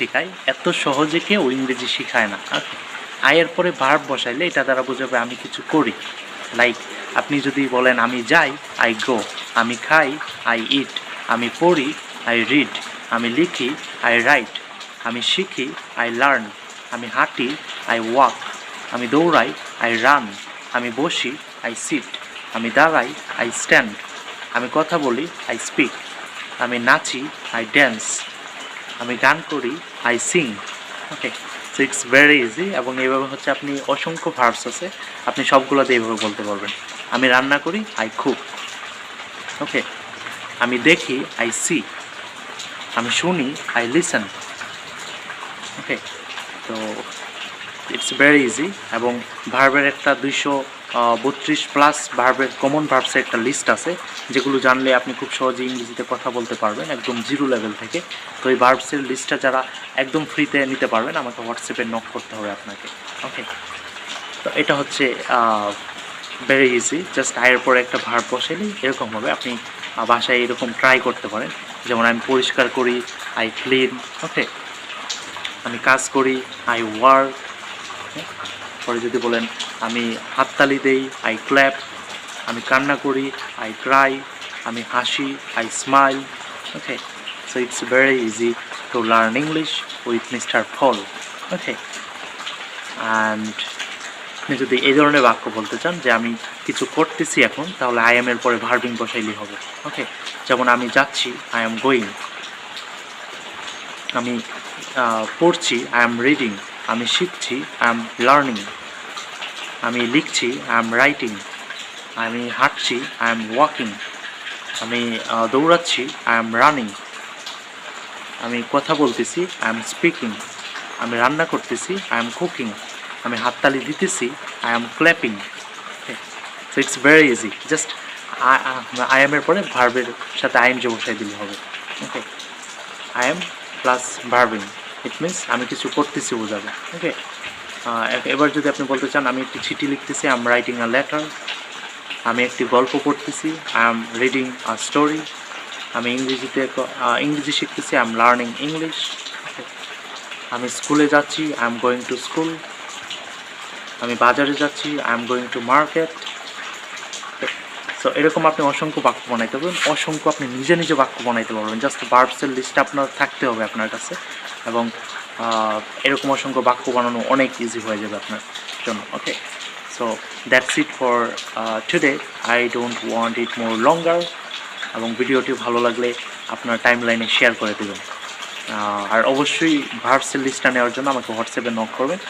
শেখায়, এত সহজে কেউ ইংরেজি শেখায় না। আয়ের পরে ভার্ব বসাইলে এটা দ্বারা বোঝাবে আমি কিছু করি। লাইক আপনি যদি বলেন আমি যাই, আই গো। আমি খাই, আই ইট। আমি পড়ি, আই রিড। আমি লিখি, আই রাইট। আমি শিখি, আই লার্ন। আমি হাঁটি, আই ওয়াক। আমি দৌড়াই, আই রান। আমি বসি, আই সিট। আমি দাঁড়াই, আই স্ট্যান্ড। আমি কথা বলি, আই স্পিক। আমি নাচি, আই ড্যান্স। আমি গান করি, I sing. Okay, so it's very easy. এবং এইভাবে হচ্ছে আপনি অসংখ্য ভার্বস আছে, আপনি সবগুলোতে এইভাবে বলতে পারবেন। আমি রান্না করি, আই কুক। ওকে, আমি দেখি, আই সি। আমি শুনি, আই লিসেন। ওকে, তো ইটস ভেরি ইজি। এবং ভার্বের একটা 232+ ভার্বের কমন ভার্বসের একটা লিস্ট আছে, যেগুলো জানলে আপনি খুব সহজে ইংরেজিতে কথা বলতে পারবেন একদম জিরো লেভেল থেকে। তো এই ভার্বসের লিস্টটা যারা একদম ফ্রিতে নিতে পারবেন, আমাকে হোয়াটসঅ্যাপে নক করতে হবে আপনাকে। ওকে, তো এটা হচ্ছে ভেরি ইজি। জাস্ট আয়ের পরে একটা ভার্ব বসাইলেই এরকম হবে। আপনি বাসায় এরকম ট্রাই করতে পারেন। যেমন আমি পরিষ্কার করি, আই ক্লিন। ওকে, আমি কাজ করি, আই ওয়ার্ক। পরে যদি বলেন আমি হাততালি দেই, আই ক্ল্যাপ। আমি কান্না করি, আই ক্রাই। আমি হাসি, I smile. Okay, so it's very easy to learn English with mister Fall. Okay, and আপনি যদি এই ধরনের বাক্য বলতে চান যে আমি কিছু করতেছি এখন, তাহলে আই এর পরে ভার্বিং বসাইলেই হবে। ওকে, যেমন আমি যাচ্ছি, আই এম গোয়িং। আমি পড়ছি, আই এম রিডিং। আমি শিখছি, আই এম লার্নিং। আমি লিখছি, আই এম রাইটিং। আমি হাঁটছি, আই এম ওয়াকিং। আমি দৌড়াচ্ছি, আই এম রানিং। আমি কথা বলতেছি, আই এম স্পিকিং। আমি রান্না করতেছি, আই এম কুকিং। আমি হাততালি দিতেছি, I am clapping. So it's very easy. Just I am এর পরে ভার্বের সাথে আইএনজি বসাই দিলে হবে। Okay, I am plus verbing, it means আমি কিছু করতেছি বোঝাবে। ওকে, এবার যদি আপনি বলতে চান আমি একটি চিঠি লিখতেছি, I am writing a letter. আমি একটি গল্প পড়তেছি, I am reading a story. আমি ইংরেজি শিখতেছি, আই এম লার্নিং ইংলিশ। আমি স্কুলে যাচ্ছি, I am going to school. আমি বাজারে যাচ্ছি, I am going to market. So এরকম আপনি অসংখ্য বাক্য বানাইতে পারবেন, অসংখ্য আপনি নিজে নিজে বাক্য বানাইতে পারবেন। জাস্ট ভার্বসের লিস্টটা আপনার থাকতে হবে আপনার কাছে, এবং এরকম অসংখ্য বাক্য বানানো অনেক ইজি হয়ে যাবে আপনার জন্য। Okay, so that's it for today. I don't want it more longer. এবং ভিডিওটি ভালো লাগলে আপনার টাইম লাইনে শেয়ার করে দেবেন। আর অবশ্যই ভার্বসের লিস্টটা নেওয়ার জন্য আমাকে হোয়াটসঅ্যাপে নক করবেন।